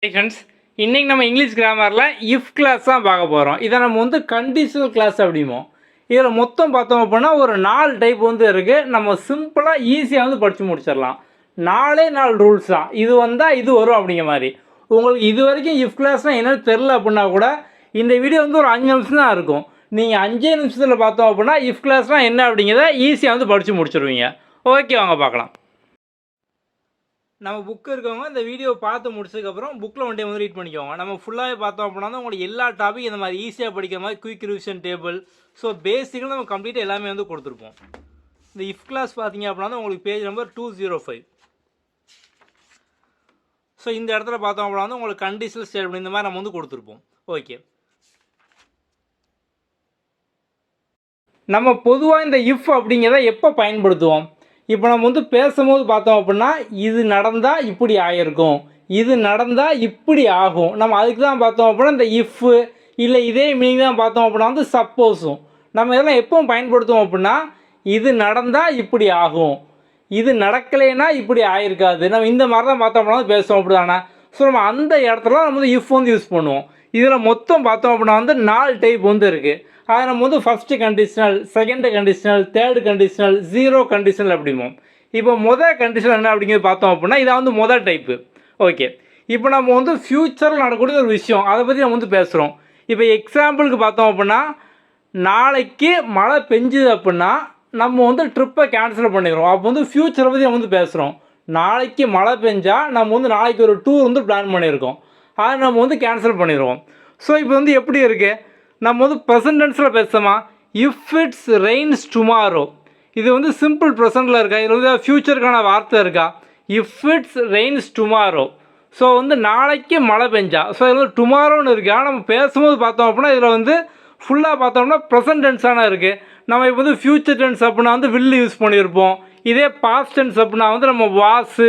Hi friends, இன்றைக்கி நம்ம English கிராமரில் if class தான் பார்க்க போகிறோம். இதை நம்ம வந்து கண்டிஷனல் கிளாஸ் அப்படிமோ. இதில் மொத்தம் பார்த்தோம் அப்படின்னா ஒரு 4 டைப் வந்து இருக்குது. நம்ம சிம்பிளாக ஈஸியாக வந்து படித்து முடிச்சிடலாம். 4 ரூல்ஸ் தான். இது வந்தால் இது வரும் அப்படிங்கிற மாதிரி. உங்களுக்கு இது வரைக்கும் இஃப் கிளாஸ்னால் என்னென்னு தெரில அப்படின்னா கூட இந்த வீடியோ வந்து ஒரு 5 நிமிஷம் தான் இருக்கும். நீங்கள் 5 நிமிஷத்தில் பார்த்தோம் அப்படின்னா இஃப் கிளாஸ்னால் என்ன அப்படிங்கிறத ஈஸியாக வந்து படித்து முடிச்சிடுவீங்க. ஓகே, வாங்க பார்க்கலாம். நம்ம புக்கு இருக்கவங்க இந்த வீடியோ பார்த்து முடிச்சதுக்கப்புறம் புக்கில் ஒன் டைம் வந்து ரீட் பண்ணிக்கோங்க. நம்ம ஃபுல்லாகவே பார்த்தோம் அப்படின்னா தான் உங்களுக்கு எல்லா டாபிக் இந்த மாதிரி ஈஸியாக படிக்கிற மாதிரி குயிக் ரிவிஷன் டேபிள், ஸோ பேசிக்காக நம்ம கம்ப்ளீட்டாக எல்லாமே வந்து கொடுத்துருப்போம். இந்த இஃப் கிளாஸ் பார்த்தீங்க அப்படின்னா தான் உங்களுக்கு பேஜ் நம்பர் 205. ஸோ இந்த இடத்துல பார்த்தோம் அப்படின்னா வந்து உங்களுக்கு கண்டிஷனல் ஸ்டேட்மெண்ட் இந்த மாதிரி நம்ம வந்து கொடுத்துருப்போம். ஓகே, நம்ம பொதுவாக இந்த இஃப் அப்படிங்கிறத எப்போ பயன்படுத்துவோம்? இப்போ நம்ம வந்து பேசும்போது பார்த்தோம் அப்படின்னா இது நடந்தால் இப்படி ஆகிருக்கும், இது நடந்தால் இப்படி ஆகும். நம்ம அதுக்கு தான் பார்த்தோம் அப்படின்னா இந்த இஃப்பு இல்லை இதே மீனிங் தான் பார்த்தோம் அப்படின்னா வந்து சப்போஸும். நம்ம இதெல்லாம் எப்பவும் பயன்படுத்துவோம் அப்படின்னா இது நடந்தால் இப்படி ஆகும், இது நடக்கலைன்னா இப்படி ஆகிருக்காது. நம்ம இந்த மாதிரி தான் பார்த்தோம் அப்படின்னா பேசுவோம் அப்படி தானே. ஸோ நம்ம அந்த இடத்துல நம்ம வந்து இஃப் வந்து யூஸ் பண்ணுவோம். இதில் மொத்தம் பார்த்தோம் அப்படின்னா வந்து 4 டைப் வந்து இருக்குது. அதை நம்ம வந்து first conditional, second conditional, third conditional, zero conditional அப்படிம்போம். இப்போ மொதல் கண்டிஷனல் என்ன அப்படிங்கிறது பார்த்தோம் அப்படின்னா இதான் வந்து மொதல் டைப்பு. ஓகே, இப்போ நம்ம வந்து ஃப்யூச்சரில் நடக்கக்கூடிய ஒரு விஷயம் அதை பற்றி நம்ம வந்து பேசுகிறோம். இப்போ எக்ஸாம்பிளுக்கு பார்த்தோம் அப்படின்னா நாளைக்கு மழை பெஞ்சுது அப்படின்னா நம்ம வந்து ட்ரிப்பை கேன்சல் பண்ணிடுறோம். அப்போ வந்து ஃப்யூச்சரை பற்றி நம்ம வந்து பேசுகிறோம். நாளைக்கு மழை பெஞ்சால் நம்ம வந்து நாளைக்கு ஒரு டூர் வந்து பிளான் பண்ணியிருக்கோம், அதை நம்ம வந்து கேன்சல் பண்ணிடுவோம். ஸோ இப்போ வந்து எப்படி இருக்குது, நம்ம வந்து ப்ரெசன்ட் டென்ஸில் பேசுமா, இஃப் இட்ஸ் ரெயின்ஸ் டுமாரோ. இது வந்து சிம்பிள் ப்ரெசண்டில் இருக்கா, இது வந்து ஃப்யூச்சருக்கான வார்த்தை இருக்கா? If it's Reigns tomorrow. So வந்து நாளைக்கு மழை பெஞ்சா, ஸோ இதில் வந்து டுமாரோன்னு இருக்குது. ஆனால் நம்ம பேசும்போது பார்த்தோம் அப்படின்னா இதில் வந்து ஃபுல்லாக பார்த்தோம்னா ப்ரெசன்ட் டென்ஸான இருக்குது. நம்ம இப்போ வந்து ஃப்யூச்சர் டென்ஸ் அப்படின்னா வந்து வில் யூஸ் பண்ணியிருப்போம். இதே பாஸ்ட் டென்ஸ் அப்படின்னா வந்து நம்ம வாஸு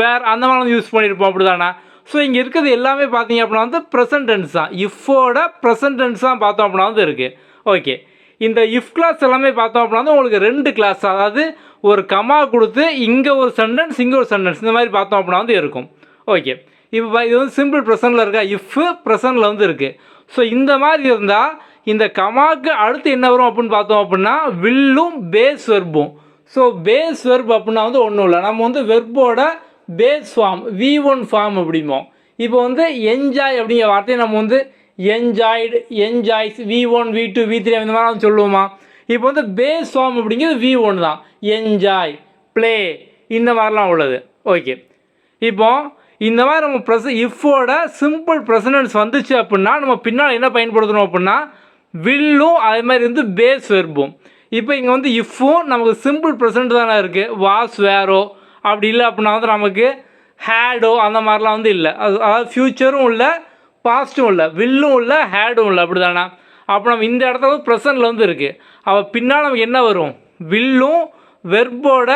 வேர் அந்த மாதிரி வந்து யூஸ் பண்ணியிருப்போம் அப்படி தானே. ஸோ இங்கே இருக்கிறது எல்லாமே பார்த்தீங்க அப்படின்னா வந்து ப்ரெசன்ட் டென்ஸ் தான். இஃபோட ப்ரெசன்ட் டென்ஸ் தான் பார்த்தோம் அப்படின்னா வந்து இருக்குது. ஓகே, இந்த இஃப் கிளாஸ் எல்லாமே பார்த்தோம் அப்படின்னா வந்து உங்களுக்கு 2 கிளாஸ், அதாவது ஒரு கமா கொடுத்து இங்கே ஒரு சென்டென்ஸ் இங்கே ஒரு சென்டென்ஸ் இந்த மாதிரி பார்த்தோம் அப்படின்னா வந்து இருக்கும். ஓகே, இப்போ இது வந்து சிம்பிள் ப்ரெசன்ட்டில் இருக்கா, இஃப்பு ப்ரெசன்ட்டில் வந்து இருக்குது. ஸோ இந்த மாதிரி இருந்தால் இந்த கமாவுக்கு அடுத்து என்ன வரும் அப்படின்னு பார்த்தோம் அப்படின்னா வில்லும் பேஸ் வெர்பும். ஸோ பேஸ் வெர்ப் அப்படின்னா வந்து ஒன்றும் இல்லை, நம்ம வந்து வெர்போட பேஸ் ஃபார்ம் V1 ஃபார்ம் அப்படிம்போம். இப்போ வந்து என்ஜாய் அப்படிங்கிற வார்த்தையை நம்ம வந்து enjoyed, enjoys, V1 V2 V3 இந்த மாதிரி வந்து சொல்லுவோமா. இப்போ வந்து பேஸ் ஃபார்ம் அப்படிங்கிறது V1 தான். என்ஜாய், ப்ளே இந்த மாதிரிலாம் உள்ளது. ஓகே, இப்போ இந்த மாதிரி நம்ம இஃபோட சிம்பிள் ப்ரெசன்டென்ஸ் வந்துச்சு அப்படின்னா நம்ம பின்னால் என்ன பயன்படுத்தணும் அப்படின்னா வில்லும் அதே மாதிரி வந்து பேஸ் வெர்பும். இப்போ இங்கே வந்து இஃப்பும் நமக்கு சிம்பிள் ப்ரெசன்ட் தானே இருக்குது, வாஸ் வேரோ அப்படி இல்லை அப்படின்னா வந்து நமக்கு ஹேடோ அந்த மாதிரிலாம் வந்து இல்லை. அதாவது ஃப்யூச்சரும் இல்லை பாஸ்ட்டும் இல்லை, வில்லும் இல்லை ஹேடும் இல்லை அப்படி தானே. அப்போ நம்ம இந்த இடத்துல வந்து ப்ரெசன்ட்டில் வந்து இருக்குது. அப்போ பின்னால் நமக்கு என்ன வரும், வில்லும் வெர்போட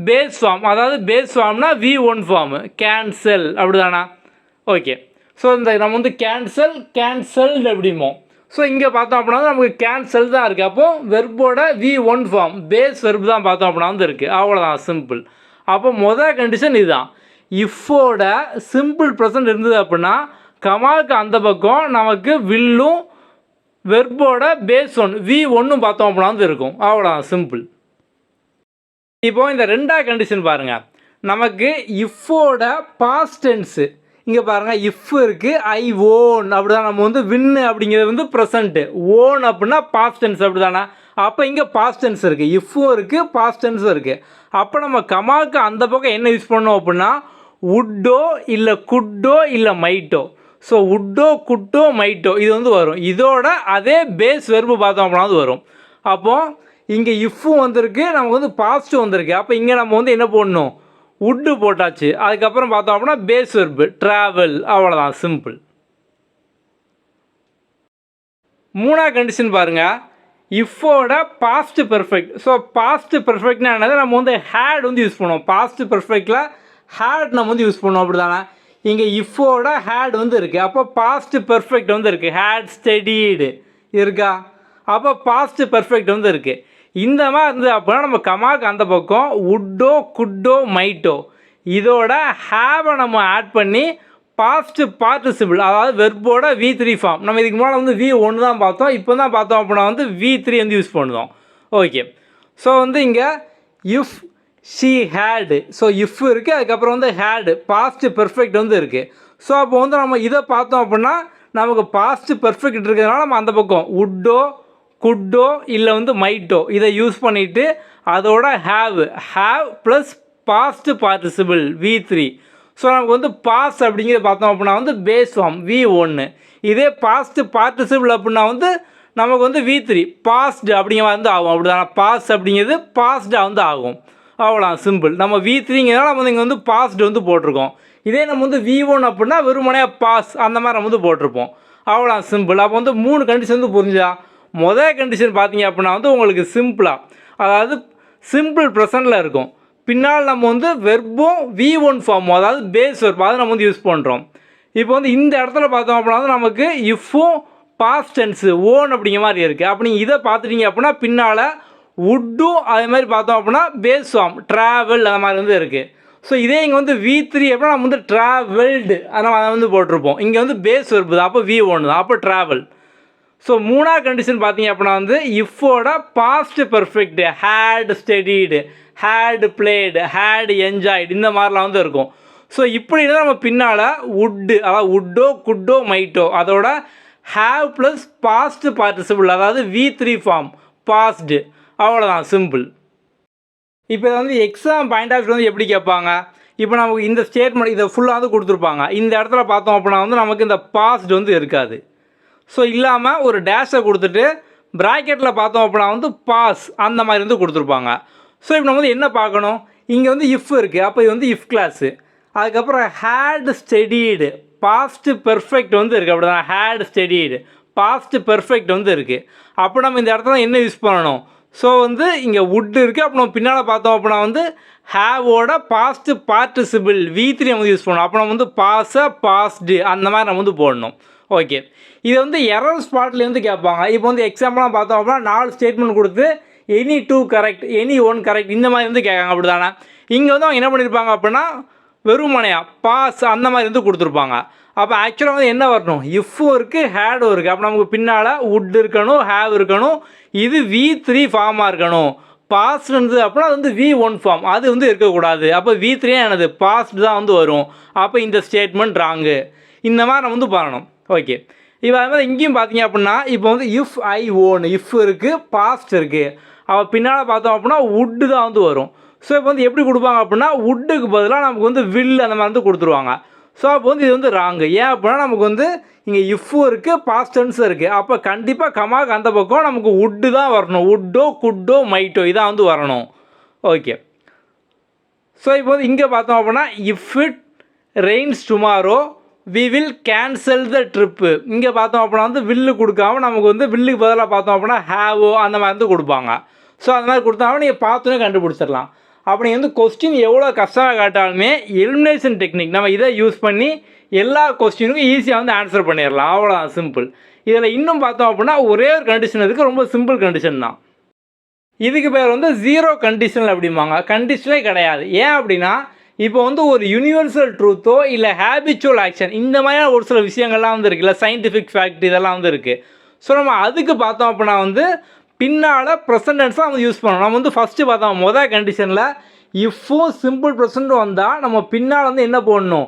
பேஸ் ஃபார்ம், அதாவது பேஸ் ஃபார்ம்னா V1 ஃபார்மு கேன்சல் அப்படி தானே. ஓகே, ஸோ இந்த நம்ம வந்து கேன்சல்டு அப்படிமோ. ஸோ இங்கே பார்த்தோம் அப்படின்னா நமக்கு கேன்சல் தான் இருக்குது. அப்போது வெர்போட V1 ஃபார்ம் பேஸ் வெர்ப் தான் பார்த்தோம் அப்படின்னா வந்து இருக்குது. அவ்வளோதான், சிம்பிள். அப்போ மொதல் கண்டிஷன் இதுதான். இஃபோட சிம்பிள் ப்ரெசன்ட் இருந்தது அப்படின்னா கமாவுக்கு அந்த பக்கம் நமக்கு வில்லும் வெர்போட பேஸ் V1 பார்த்தோம் அப்படின்னா வந்து இருக்கும். அவ்வளோதான், சிம்பிள். இப்போது இந்த 2வது கண்டிஷன் பாருங்கள். நமக்கு இஃபோட பாஸ்ட் டென்ஸு இங்கே பாருங்கள், இஃப் இருக்குது, ஐ ஓன் அப்படி தான். நம்ம வந்து வின்னு அப்படிங்கிறது வந்து ப்ரெசண்ட்டு, ஓன் அப்படின்னா பாஸ்ட் டென்ஸ் அப்படி தானே. அப்போ இங்கே பாஸ்ட் டென்ஸ் இருக்குது, இஃப்பும் இருக்குது பாஸ்ட் டென்ஸும் இருக்குது. அப்போ நம்ம கமாவுக்கு அந்த பக்கம் என்ன யூஸ் பண்ணோம் அப்படின்னா உட்டோ இல்லை குட்டோ இல்லை மைட்டோ. ஸோ உட்டோ குட்டோ மைட்டோ இது வந்து வரும். இதோட அதே பேஸ் வெர்பு பார்த்தோம் அப்படின்னா அது வரும். அப்போது இங்கே இஃப்பும் வந்திருக்கு, நமக்கு வந்து பாஸ்ட்டும் வந்திருக்கு. அப்போ இங்கே நம்ம வந்து என்ன போடணும், உட்டு போட்டாச்சு. அதுக்கப்புறம் பார்த்தோம் அப்படின்னா பேஸ் வெர்பு ட்ராவல், அவ்வளோதான், சிம்பிள். 3வது கண்டிஷன் பாருங்கள், இஃபோட பாஸ்ட் பெர்ஃபெக்ட். ஸோ பாஸ்ட் பெர்ஃபெக்ட்னா என்னது, நம்ம வந்து ஹேட் வந்து யூஸ் பண்ணுவோம். பாஸ்ட் பெர்ஃபெக்டில் ஹேட் நம்ம வந்து யூஸ் பண்ணுவோம் அப்படி தானே. இங்கே இஃபோட ஹேட் வந்து இருக்குது. அப்போ பாஸ்ட் பெர்ஃபெக்ட் வந்து இருக்குது, ஹேட் ஸ்டடீடு இருக்கா. அப்போ பாஸ்ட் பெர்ஃபெக்ட் வந்து இருக்குது. இந்த மாதிரி இருந்தது அப்படின்னா நம்ம கமாக்கு அந்த பக்கம் உட்டோ குட்டோ மைட்டோ இதோட ஹேவை நம்ம ஆட் பண்ணி பாஸ்ட் பார்ட்டிசிபிள், அதாவது வெர்போட V3 ஃபார்ம். நம்ம இதுக்கு முன்னாடி வந்து V1 தான் பார்த்தோம். இப்போ தான் பார்த்தோம் அப்படின்னா வந்து V3 வந்து யூஸ் பண்ணுவோம். ஓகே. ஸோ வந்து இங்கே if she had, so if இருக்குது, அதுக்கப்புறம் வந்து ஹேடு பாஸ்ட் பெர்ஃபெக்ட் வந்து இருக்குது. ஸோ அப்போ வந்து நம்ம இதை பார்த்தோம் அப்படின்னா நமக்கு பாஸ்ட் பெர்ஃபெக்ட் இருக்கிறதுனால நம்ம அந்த பக்கம் உட்டோ குட்டோ இல்லை வந்து மைட்டோ இதை யூஸ் பண்ணிவிட்டு அதோட have plus past participle V3. So நமக்கு வந்து பாஸ்ட் அப்படிங்கிறது பார்த்தோம் அப்படின்னா வந்து பேஸ் ஃபார்ம் V1. இதே பாஸ்ட் பார்ட்டிசிபிள் அப்படின்னா வந்து நமக்கு வந்து V3 பாஸ்ட் அப்படிங்கிற வந்து ஆகும். அப்படி தானே, பாஸ்ட் அப்படிங்கிறது பாஸ்டாக வந்து ஆகும். அவ்வளோ சிம்பிள். நம்ம V3ங்கிறதால நம்ம வந்து இங்கே வந்து பாஸ்ட் வந்து போட்டிருக்கோம். இதே நம்ம வந்து V1 அப்படின்னா வெறுமனையாக பாஸ் அந்த மாதிரி நம்ம வந்து போட்டிருப்போம். அவ்வளோ சிம்பிள். அப்போ வந்து 3 கண்டிஷன் வந்து புரிஞ்சா. முதல் கண்டிஷன் பார்த்தீங்க அப்படின்னா வந்து உங்களுக்கு சிம்பிளாக, அதாவது சிம்பிள் ப்ரெசண்டில் இருக்கும். பின்னால் நம்ம வந்து வெர்பும் V1 ஃபார்மும், அதாவது பேஸ் வெர்ப், அதை நம்ம வந்து யூஸ் பண்ணுறோம். இப்போ வந்து இந்த இடத்துல பார்த்தோம் அப்படின்னா வந்து நமக்கு இஃப்பும் பாஸ்ட் டென்ஸு ஓன் அப்படிங்கிற மாதிரி இருக்குது. அப்போ நீங்கள் இதை பார்த்துட்டீங்க அப்படின்னா பின்னால் உட்டும் அதே மாதிரி பார்த்தோம் அப்படின்னா பேஸ் ஃபார்ம் ட்ராவல் அந்த மாதிரி வந்து இருக்குது. ஸோ இதே இங்கே வந்து V3 அப்படின்னா நம்ம வந்து ட்ராவல்டு நம்ம அதை வந்து போட்டிருப்போம். இங்கே வந்து பேஸ் வெர்பு தான், அப்போ V1 தான், அப்போ ட்ராவல். ஸோ 3ஆவது கண்டிஷன் பார்த்தீங்க அப்படின்னா வந்து இஃப்போட past perfect had studied, had played, had enjoyed இந்த மாதிரிலாம் வந்து இருக்கும். ஸோ இப்படி தான் நம்ம பின்னால் உட்டு, அதாவது உட்டோ குட்டோ மைட்டோ அதோட ஹேவ் ப்ளஸ் பாஸ்ட் பார்ட்டிசிபிள், அதாவது V3 ஃபார்ம் பாஸ்டு. அவ்வளோதான் சிம்பிள். இப்போ இதை வந்து எக்ஸாம் பாயிண்ட் ஆஃப் வியூ வந்து எப்படி கேட்பாங்க, இப்போ நமக்கு இந்த ஸ்டேட்மெண்ட் இதை ஃபுல்லாக வந்து கொடுத்துருப்பாங்க. இந்த இடத்துல பார்த்தோம் அப்படின்னா வந்து நமக்கு இந்த பாஸ்ட் வந்து இருக்காது. ஸோ இல்லாமல் ஒரு டேஷை கொடுத்துட்டு ப்ராக்கெட்டில் பார்த்தோம் அப்படின்னா வந்து பாஸ் அந்த மாதிரி வந்து கொடுத்துருப்பாங்க. ஸோ இப்போ நம்ம வந்து என்ன பார்க்கணும், இங்கே வந்து இஃப் இருக்குது, அப்போ இது வந்து இஃப் கிளாஸு. அதுக்கப்புறம் ஹேட் ஸ்டடீடு பாஸ்ட் பெர்ஃபெக்ட் வந்து இருக்குது. அப்படி தான், ஹேட் ஸ்டடீடு பாஸ்ட் பெர்ஃபெக்ட் வந்து இருக்குது. அப்போ நம்ம இந்த இடத்துல என்ன யூஸ் பண்ணணும், ஸோ வந்து இங்கே வுட் இருக்குது. அப்போ நம்ம பின்னால் பார்த்தோம் அப்படின்னா வந்து ஹேவோட பாஸ்ட் பார்ட்டிசிபிள் V3 நம்ம யூஸ் பண்ணணும். அப்போ நம்ம வந்து பாஸை பாஸ்டு அந்த மாதிரி நம்ம வந்து போடணும். ஓகே. இது வந்து எரர் ஸ்பாட்லேருந்து கேட்பாங்க. இப்போ வந்து எக்ஸாம்பிளாக பார்த்தோம் அப்படின்னா 4 ஸ்டேட்மெண்ட் கொடுத்து எனி 2 கரெக்ட், எனி 1 கரெக்ட் இந்த மாதிரி வந்து கேட்காங்க. அப்படி தானே, இங்கே வந்து அவங்க என்ன பண்ணியிருப்பாங்க அப்படின்னா வெறுமனையாக பாஸ் அந்த மாதிரி வந்து கொடுத்துருப்பாங்க. அப்போ ஆக்சுவலாக வந்து என்ன வரணும், இஃப்பும் இருக்குது ஹேடும் இருக்குது. அப்போ நமக்கு பின்னால் வுட் இருக்கணும், ஹேவ் இருக்கணும், இது V3 ஃபார்மாக இருக்கணும். பாஸ்ட் இருந்தது அப்படின்னா அது வந்து V1 ஃபார்ம், அது வந்து இருக்கக்கூடாது. அப்போ V3 என்னது பாஸ்ட் தான் வந்து வரும். அப்போ இந்த ஸ்டேட்மெண்ட் ராங்கு. இந்த மாதிரி நம்ம வந்து பண்ணணும். ஓகே. இப்போ அது மாதிரி இங்கேயும் பார்த்தீங்க அப்படின்னா இப்போ வந்து இஃப் ஐ ஓன், இஃப் இருக்குது பாஸ்ட் இருக்குது, அப்போ பின்னால் பார்த்தோம் அப்படின்னா வுட்டு தான் வந்து வரும். ஸோ இப்போ வந்து எப்படி கொடுப்பாங்க அப்படின்னா வுட்டுக்கு பதிலாக நமக்கு வந்து வில் அந்த மாதிரி வந்து கொடுத்துருவாங்க. ஸோ அப்போ வந்து இது வந்து ராங்கு. ஏன் அப்படின்னா நமக்கு வந்து இங்கே இஃப்பும் இருக்குது பாஸ்ட் டென்ஸும் இருக்குது. அப்போ கண்டிப்பாக கமாக்கு அந்த பக்கம் நமக்கு வுட்டு தான் வரணும். வுட்டோ குட்டோ மைட்டோ இதான் வந்து வரணும். ஓகே. ஸோ இப்போ வந்து இங்கே பார்த்தோம் அப்படின்னா if it rains tomorrow we will cancel the trip. இங்கே பார்த்தோம் அப்படின்னா வந்து வில்லு கொடுக்காம நமக்கு வந்து வில்லுக்கு பதிலாக பார்த்தோம் அப்படின்னா ஹேவோ அந்த மாதிரி வந்து கொடுப்பாங்க. ஸோ அந்த மாதிரி கொடுத்தாலும் நீங்கள் பார்த்தோன்னே கண்டுபிடிச்சிடலாம். அப்படி வந்து கொஸ்டின் எவ்வளோ கஷ்டமாக காட்டாலுமே எலிமினேஷன் டெக்னிக் நம்ம இதை யூஸ் பண்ணி எல்லா கொஸ்டினுக்கும் ஈஸியாக வந்து ஆன்சர் பண்ணிடலாம். அவ்வளோதான் சிம்பிள். இதில் இன்னும் பார்த்தோம் அப்படின்னா ஒரே ஒரு கண்டிஷன் இருக்குது, ரொம்ப சிம்பிள் கண்டிஷன் தான். இதுக்கு பேர் வந்து ஜீரோ கண்டிஷனல் அப்படிம்பாங்க. கண்டிஷனே கிடையாது. ஏன் அப்படின்னா இப்போ வந்து ஒரு யூனிவர்சல் ட்ரூத்தோ இல்லை ஹேபிச்சுவல் ஆக்ஷன் இந்த மாதிரியான ஒரு சில விஷயங்கள்லாம் வந்து இருக்குது, இல்லை சயின்டிஃபிக் ஃபேக்ட் இதெல்லாம் வந்து இருக்குது. ஸோ நம்ம அதுக்கு பார்த்தோம் அப்படின்னா வந்து பின்னால் ப்ரெசன்டென்ஸாக நம்ம யூஸ் பண்ணணும். நம்ம வந்து ஃபஸ்ட்டு பார்த்தோம் முதல் கண்டிஷனில் இஃப்பும் சிம்பிள் ப்ரெசன்ட் வந்தால் நம்ம பின்னால் வந்து என்ன போடணும்,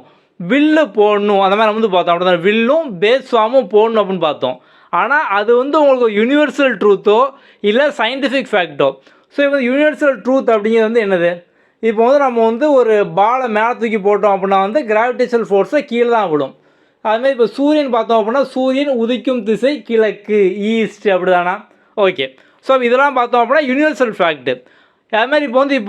வில்லு போடணும். அந்த மாதிரி நம்ம வந்து பார்த்தோம். அப்படி தான் வில்லும் பேஸ் ஃபார்மும் போடணும் அப்படின்னு பார்த்தோம். ஆனால் அது வந்து உங்களுக்கு யூனிவர்சல் ட்ரூத்தோ இல்லை சயின்டிஃபிக் ஃபேக்டோ. ஸோ இப்போ யூனிவர்சல் ட்ரூத் அப்படிங்கிறது வந்து என்னது, இப்போ வந்து நம்ம வந்து ஒரு பாலை மேலே தூக்கி போட்டோம் அப்படின்னா வந்து கிராவிடேஷனல் ஃபோர்ஸை கீழே தான் விடும். அதுமாதிரி இப்போ சூரியன் பார்த்தோம் அப்படின்னா சூரியன் உதிக்கும் திசை கிழக்கு, ஈஸ்ட், அப்படி தானே. ஓகே. ஸோ இதெல்லாம் பார்த்தோம் அப்படின்னா யூனிவர்சல் ஃபேக்ட்டு. அதுமாதிரி இப்போ வந்து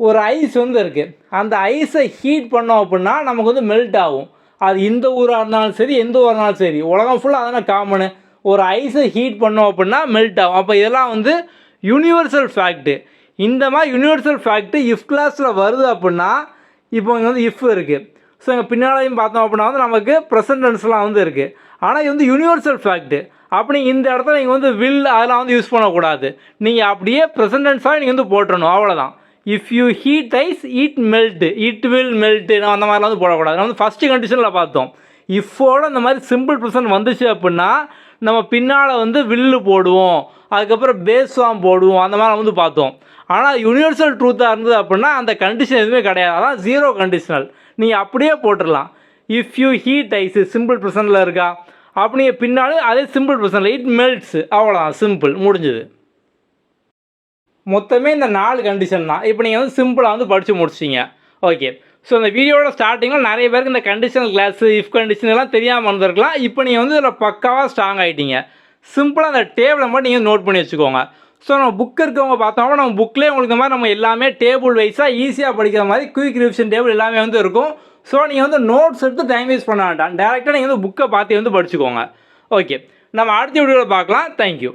ஒரு ஐஸ் வந்து இருக்குது, அந்த ஐஸை ஹீட் பண்ணோம் அப்படின்னா நமக்கு வந்து மெல்ட் ஆகும். அது இந்த ஊராக இருந்தாலும் சரி எந்த ஊராக இருந்தாலும் சரி உலகம் ஃபுல்லாக அதனால் காமனு. ஒரு ஐஸை ஹீட் பண்ணோம் அப்படின்னா மெல்ட் ஆகும். அப்போ இதெல்லாம் வந்து யூனிவர்சல் ஃபேக்ட்டு. இந்த மாதிரி யூனிவர்சல் ஃபேக்ட்டு இஃப் கிளாஸில் வருது அப்படின்னா இப்போ இங்கே வந்து இஃப் இருக்குது. ஸோ இங்கே பின்னாலையும் பார்த்தோம் அப்படின்னா வந்து நமக்கு ப்ரெசன்டென்ஸ்லாம் வந்து இருக்குது. ஆனால் இது வந்து யூனிவர்சல் ஃபேக்ட்டு. அப்படி இந்த இடத்துல நீங்கள் வந்து வில் அதெல்லாம் வந்து யூஸ் பண்ணக்கூடாது. நீங்கள் அப்படியே ப்ரெசன்டென்ஸாக நீங்கள் வந்து போட்டுறணும். அவ்வளோதான். If you heat ice it melt, it will melt, நம்ம அந்த மாதிரிலாம் வந்து போடக்கூடாது. நம்ம வந்து ஃபஸ்ட்டு கண்டிஷனில் பார்த்தோம். இஃபோட இந்த மாதிரி சிம்பிள் ப்ரெசன்ட் வந்துச்சு அப்படின்னா நம்ம பின்னால் வந்து வில்லு போடுவோம், அதுக்கப்புறம் பேஸ் ஃபார்ம் போடுவோம், அந்த மாதிரி வந்து பார்த்தோம். ஆனால் யூனிவர்சல் ட்ரூத்தாக இருந்தது அப்படின்னா அந்த கண்டிஷன் எதுவுமே கிடையாது. அதான் ஜீரோ கண்டிஷனல். நீங்கள் அப்படியே போட்டுடலாம். If you heat ice simple ப்ரெசன்ட்டில் இருக்கா, அப்படி நீங்கள் பின்னாலும் அதே சிம்பிள் ப்ரெசன்ட்டில் இட் மெல்ட்ஸ், அவ்வளோதான், சிம்பிள், முடிஞ்சுது. மொத்தமே இந்த 4 கண்டிஷன் தான். இப்போ நீங்கள் வந்து சிம்பிளாக வந்து படித்து முடிச்சிங்க. ஓகே. ஸோ இந்த வீடியோட ஸ்டார்டிங்கில் நிறைய பேருக்கு இந்த கண்டிஷனல் கிளாஸு, இஃப் கண்டிஷன் எல்லாம் தெரியாமல் இருந்திருக்கலாம். இப்போ நீங்கள் வந்து இதில் பக்காவாக ஸ்ட்ராங் ஆகிட்டீங்க. சிம்பிளாக அந்த டேபிளை மட்டும் நீங்கள் நோட் பண்ணி வச்சுக்கோங்க. ஸோ நம்ம புக் இருக்கவங்க பார்த்தோம்னா நம்ம புக்லேயே உங்களுக்கு இந்த மாதிரி நம்ம எல்லாமே டேபிள் வைஸாக ஈஸியாக படிக்கிற மாதிரி குயிக் ரிவிஷன் டேபிள் எல்லாமே வந்து இருக்கும். ஸோ நீங்கள் வந்து நோட்ஸ் எடுத்து டைம் வேஸ்ட் பண்ண வேண்டாம். டேரெக்டாக நீங்கள் வந்து புக்கை பார்த்து வந்து படிச்சுக்கோங்க. ஓகே, நம்ம அடுத்த வீடியோவில் பார்க்கலாம். தேங்க்யூ.